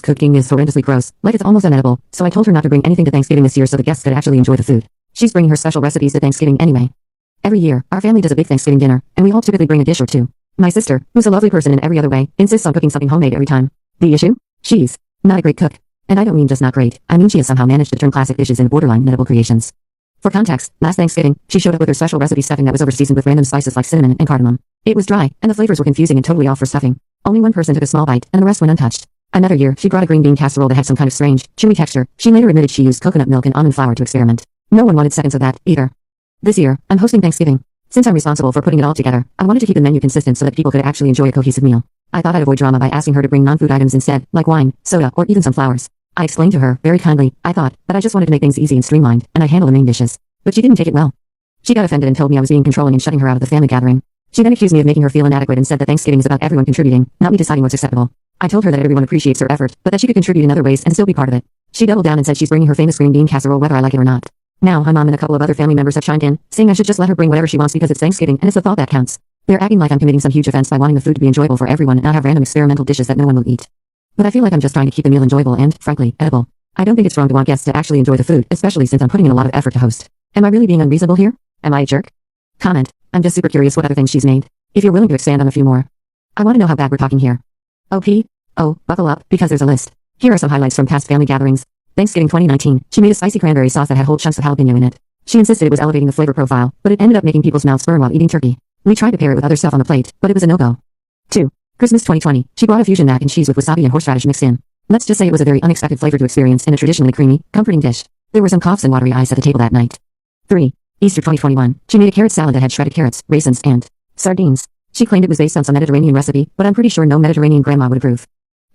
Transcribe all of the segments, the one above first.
cooking is horrendously gross, like it's almost unedible, so I told her not to bring anything to Thanksgiving this year so the guests could actually enjoy the food. She's bringing her special recipes to Thanksgiving anyway. Every year, our family does a big Thanksgiving dinner, and we all typically bring a dish or two. My sister, who's a lovely person in every other way, insists on cooking something homemade every time. The issue? She's not a great cook. And I don't mean just not great, I mean she has somehow managed to turn classic dishes into borderline inedible creations. For context, last Thanksgiving, she showed up with her special recipe stuffing that was over-seasoned with random spices like cinnamon and cardamom. It was dry, and the flavors were confusing and totally off for stuffing. Only one person took a small bite, and the rest went untouched. Another year, she brought a green bean casserole that had some kind of strange, chewy texture. She later admitted she used coconut milk and almond flour to experiment. No one wanted seconds of that, either. This year, I'm hosting Thanksgiving. Since I'm responsible for putting it all together, I wanted to keep the menu consistent so that people could actually enjoy a cohesive meal. I thought I'd avoid drama by asking her to bring non-food items instead, like wine, soda, or even some flowers. I explained to her, very kindly, I thought, that I just wanted to make things easy and streamlined, and I'd handle the main dishes. But she didn't take it well. She got offended and told me I was being controlling and shutting her out of the family gathering. She then accused me of making her feel inadequate and said that Thanksgiving is about everyone contributing, not me deciding what's acceptable. I told her that everyone appreciates her effort, but that she could contribute in other ways and still be part of it. She doubled down and said she's bringing her famous green bean casserole whether I like it or not. Now, my mom and a couple of other family members have chimed in, saying I should just let her bring whatever she wants because it's Thanksgiving and it's the thought that counts. They're acting like I'm committing some huge offense by wanting the food to be enjoyable for everyone and not have random experimental dishes that no one will eat. But I feel like I'm just trying to keep the meal enjoyable and, frankly, edible. I don't think it's wrong to want guests to actually enjoy the food, especially since I'm putting in a lot of effort to host. Am I really being unreasonable here? Am I a jerk? Comment. I'm just super curious what other things she's made. If you're willing to expand on a few more. I want to know how bad we're talking here. OP? Oh, buckle up, because there's a list. Here are some highlights from past family gatherings. Thanksgiving 2019, she made a spicy cranberry sauce that had whole chunks of jalapeno in it. She insisted it was elevating the flavor profile, but it ended up making people's mouths burn while eating turkey. We tried to pair it with other stuff on the plate, but it was a no-go. 2. Christmas 2020, she brought a fusion mac and cheese with wasabi and horseradish mixed in. Let's just say it was a very unexpected flavor to experience in a traditionally creamy, comforting dish. There were some coughs and watery eyes at the table that night. 3. Easter 2021, she made a carrot salad that had shredded carrots, raisins, and sardines. She claimed it was based on some Mediterranean recipe, but I'm pretty sure no Mediterranean grandma would approve.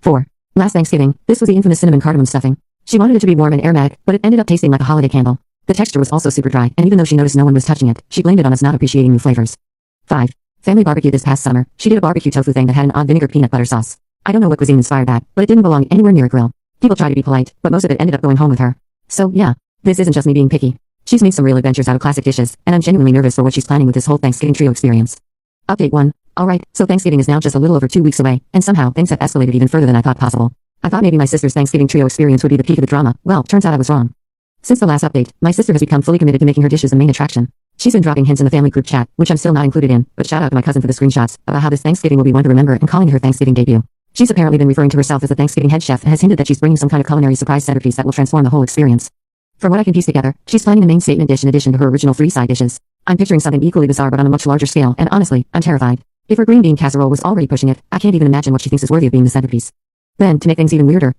4. Last Thanksgiving, this was the infamous cinnamon cardamom stuffing. She wanted it to be warm and aromatic, but it ended up tasting like a holiday candle. The texture was also super dry, and even though she noticed no one was touching it, she blamed it on us not appreciating new flavors. 5. Family barbecue this past summer, she did a barbecue tofu thing that had an odd vinegar peanut butter sauce. I don't know what cuisine inspired that, but it didn't belong anywhere near a grill. People tried to be polite, but most of it ended up going home with her. So yeah, this isn't just me being picky. She's made some real adventures out of classic dishes, and I'm genuinely nervous for what she's planning with this whole Thanksgiving trio experience. Update 1. Alright, so Thanksgiving is now just a little over 2 weeks away, and somehow things have escalated even further than I thought possible. I thought maybe my sister's Thanksgiving trio experience would be the peak of the drama. Well, turns out I was wrong. Since the last update, my sister has become fully committed to making her dishes the main attraction. She's been dropping hints in the family group chat, which I'm still not included in, but shout out to my cousin for the screenshots about how this Thanksgiving will be one to remember and calling it her Thanksgiving debut. She's apparently been referring to herself as the Thanksgiving head chef and has hinted that she's bringing some kind of culinary surprise centerpiece that will transform the whole experience. From what I can piece together, she's planning the main statement dish in addition to her original 3 side dishes. I'm picturing something equally bizarre but on a much larger scale, and honestly, I'm terrified. If her green bean casserole was already pushing it, I can't even imagine what she thinks is worthy of being the centerpiece. Then, to make things even weirder,